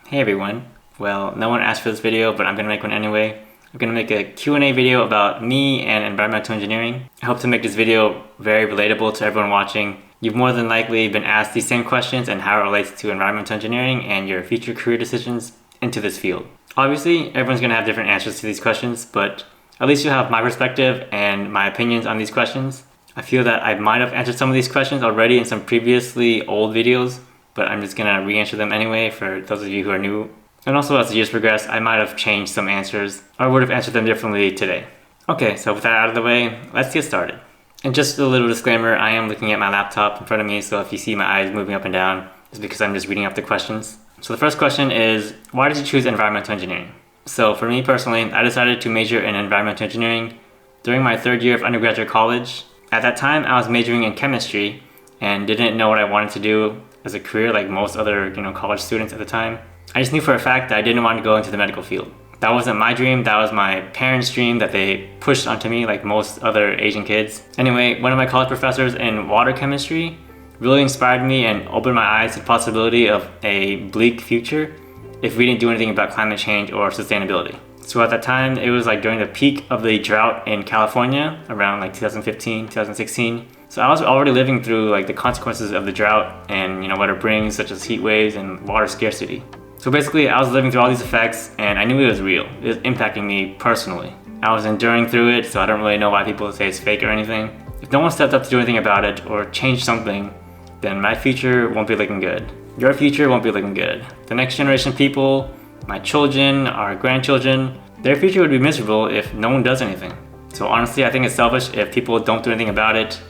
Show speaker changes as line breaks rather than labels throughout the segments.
Hey everyone. Well, no one asked for this video, but I'm gonna make one anyway. I'm gonna make a Q&A video about me and environmental engineering. I hope to make this video very relatable to everyone watching. You've more than likely been asked these same questions and how it relates to environmental engineering and your future career decisions into this field. Obviously, everyone's gonna have different answers to these questions, but at least you'll have my perspective and my opinions on these questions. I feel that I might have answered some of these questions already in some previously old videos, but I'm just gonna re-answer them anyway for those of you who are new. And also, as the years progress, I might have changed some answers or would have answered them differently today. Okay, so with that out of the way, let's get started. And just a little disclaimer, I am looking at my laptop in front of me, so if you see my eyes moving up and down, it's because I'm just reading up the questions. So the first question is, why did you choose environmental engineering? So for me personally, I decided to major in environmental engineering during my third year of undergraduate college. At that time, I was majoring in chemistry and didn't know what I wanted to do as a career like most other college students at the time. I just knew for a fact that I didn't want to go into the medical field. That wasn't my dream, that was my parents' dream that they pushed onto me like most other Asian kids. Anyway, one of my college professors in water chemistry really inspired me and opened my eyes to the possibility of a bleak future if we didn't do anything about climate change or sustainability. So at that time, it was like during the peak of the drought in California around like 2015, 2016. So I was already living through like the consequences of the drought and what it brings, such as heat waves and water scarcity. So basically, I was living through all these effects and I knew it was real. It was impacting me personally. I was enduring through it, so I don't really know why people say it's fake or anything. If no one stepped up to do anything about it or change something, then my future won't be looking good. Your future won't be looking good. The next generation people, my children, our grandchildren, their future would be miserable if no one does anything. So honestly, I think it's selfish if people don't do anything about it.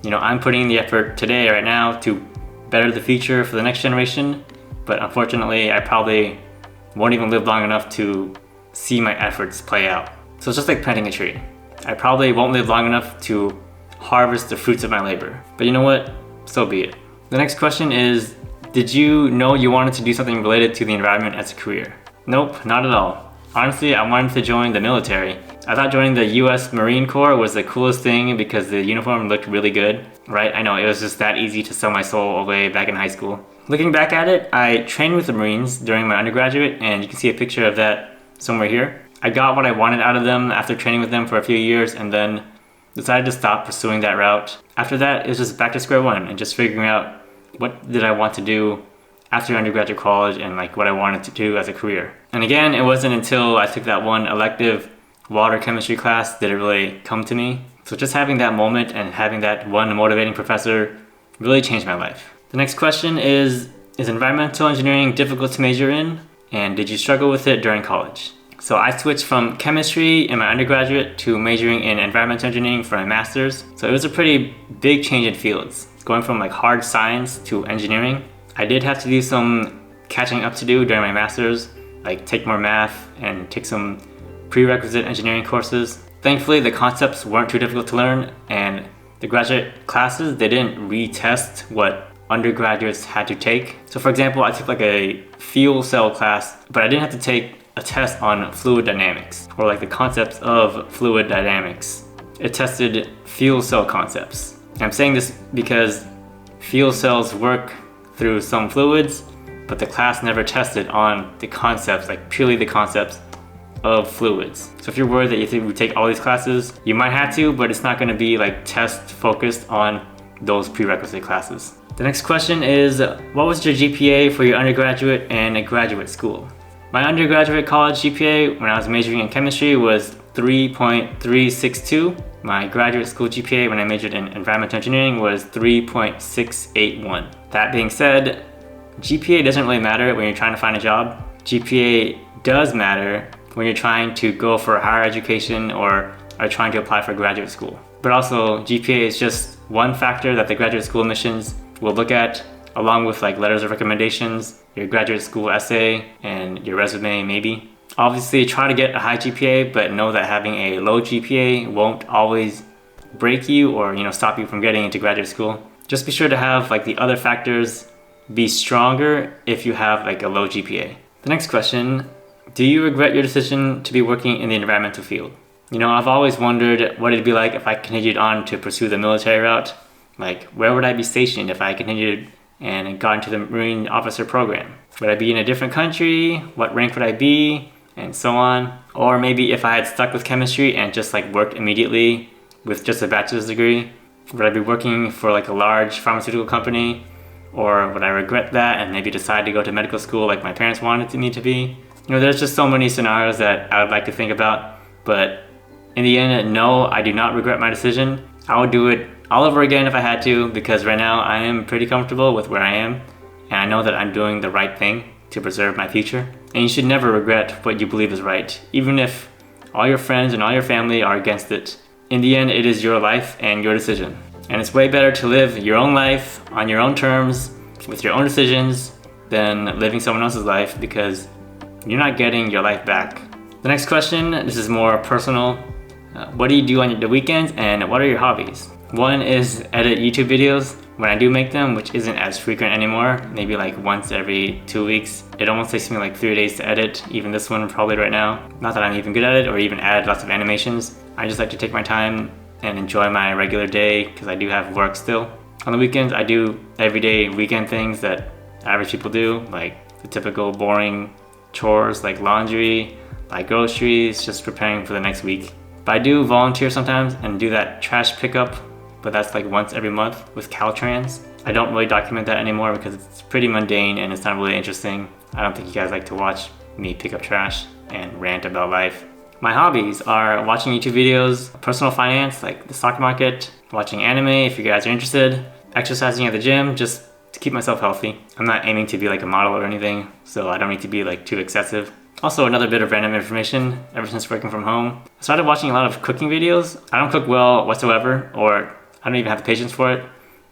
I'm putting in the effort today, right now, to better the future for the next generation, but unfortunately, I probably won't even live long enough to see my efforts play out. So it's just like planting a tree. I probably won't live long enough to harvest the fruits of my labor. But you know what? So be it. The next question is, did you know you wanted to do something related to the environment as a career? Nope, not at all. Honestly, I wanted to join the military. I thought joining the US Marine Corps was the coolest thing because the uniform looked really good, right? I know, it was just that easy to sell my soul away back in high school. Looking back at it, I trained with the Marines during my undergraduate, and you can see a picture of that somewhere here. I got what I wanted out of them after training with them for a few years and then decided to stop pursuing that route. After that, it was just back to square one and just figuring out what did I want to do after undergraduate college and like what I wanted to do as a career. And again, it wasn't until I took that one elective water chemistry class did it really come to me. So just having that moment and having that one motivating professor really changed my life. The next question is environmental engineering difficult to major in? And did you struggle with it during college? So I switched from chemistry in my undergraduate to majoring in environmental engineering for my master's. So it was a pretty big change in fields, going from like hard science to engineering. I did have to do some catching up to do during my master's, like take more math and take some prerequisite engineering courses. Thankfully, the concepts weren't too difficult to learn, and the graduate classes, they didn't retest what undergraduates had to take. So for example, I took like a fuel cell class, but I didn't have to take a test on fluid dynamics or like the concepts of fluid dynamics. It tested fuel cell concepts. And I'm saying this because fuel cells work through some fluids, but the class never tested on the concepts, like purely the concepts of fluids. So if you're worried that you would take all these classes, you might have to, but it's not going to be like test focused on those prerequisite classes. The next question is, what was your GPA for your undergraduate and graduate school? My undergraduate college GPA when I was majoring in chemistry was 3.362. My graduate school GPA when I majored in environmental engineering was 3.681. That being said, GPA doesn't really matter when you're trying to find a job. GPA does matter when you're trying to go for higher education or are trying to apply for graduate school. But also, GPA is just one factor that the graduate school admissions will look at, along with like letters of recommendations, your graduate school essay, and your resume maybe. Obviously, try to get a high GPA, but know that having a low GPA won't always break you or stop you from getting into graduate school. Just be sure to have like the other factors be stronger if you have like a low GPA. The next question, do you regret your decision to be working in the environmental field? I've always wondered what it'd be like if I continued on to pursue the military route. Like, where would I be stationed if I continued and got into the Marine officer program? Would I be in a different country? What rank would I be? And so on. Or maybe if I had stuck with chemistry and just like worked immediately with just a bachelor's degree, would I be working for like a large pharmaceutical company? Or would I regret that and maybe decide to go to medical school like my parents wanted me to be? You know, there's just so many scenarios that I would like to think about, but in the end, no, I do not regret my decision. I would do it all over again if I had to, because right now I am pretty comfortable with where I am, and I know that I'm doing the right thing to preserve my future. And you should never regret what you believe is right, even if all your friends and all your family are against it. In the end, it is your life and your decision. And it's way better to live your own life on your own terms, with your own decisions, than living someone else's life, because you're not getting your life back. The next question, this is more personal. What do you do on the weekends and what are your hobbies? One is edit YouTube videos when I do make them, which isn't as frequent anymore, maybe like once every 2 weeks. It almost takes me like 3 days to edit, even this one probably right now. Not that I'm even good at it or even add lots of animations. I just like to take my time and enjoy my regular day because I do have work still. On the weekends, I do everyday weekend things that average people do, like the typical boring chores like laundry, buy groceries, just preparing for the next week. But I do volunteer sometimes and do that trash pickup, but that's like once every month with Caltrans. I don't really document that anymore because it's pretty mundane and it's not really interesting. I don't think you guys like to watch me pick up trash and rant about life. My hobbies are watching YouTube videos, personal finance like the stock market, watching anime if you guys are interested, exercising at the gym just to keep myself healthy. I'm not aiming to be like a model or anything, so I don't need to be like too excessive. Also, another bit of random information, ever since working from home, I started watching a lot of cooking videos. I don't cook well whatsoever, or I don't even have the patience for it,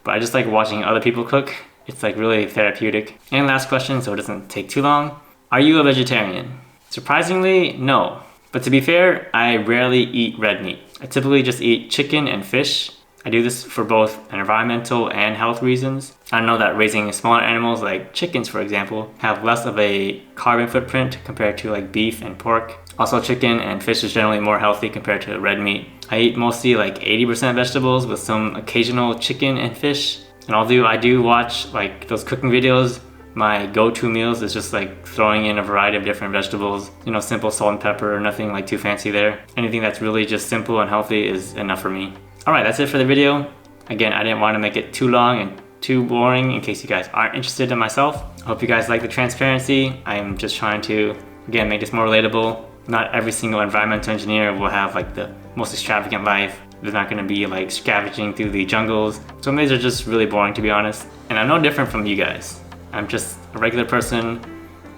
but I just like watching other people cook. It's like really therapeutic. And last question, so it doesn't take too long. Are you a vegetarian? Surprisingly, no. But to be fair, I rarely eat red meat. I typically just eat chicken and fish. I do this for both environmental and health reasons. I know that raising smaller animals like chickens, for example, have less of a carbon footprint compared to like beef and pork. Also, chicken and fish is generally more healthy compared to red meat. I eat mostly like 80% vegetables with some occasional chicken and fish. And although I do watch like those cooking videos, my go-to meals is just like throwing in a variety of different vegetables. You know, simple salt and pepper, nothing like too fancy there. Anything that's really just simple and healthy is enough for me. Alright, that's it for the video. Again, I didn't want to make it too long and too boring in case you guys aren't interested in myself. I hope you guys like the transparency. I'm just trying to, again, make this more relatable. Not every single environmental engineer will have like the most extravagant life. They're not going to be like scavenging through the jungles. Some days are just really boring, to be honest. And I'm no different from you guys. I'm just a regular person,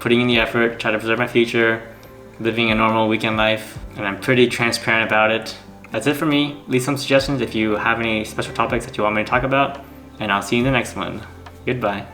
putting in the effort, trying to preserve my future, living a normal weekend life, and I'm pretty transparent about it. That's it for me. Leave some suggestions if you have any special topics that you want me to talk about, and I'll see you in the next one. Goodbye.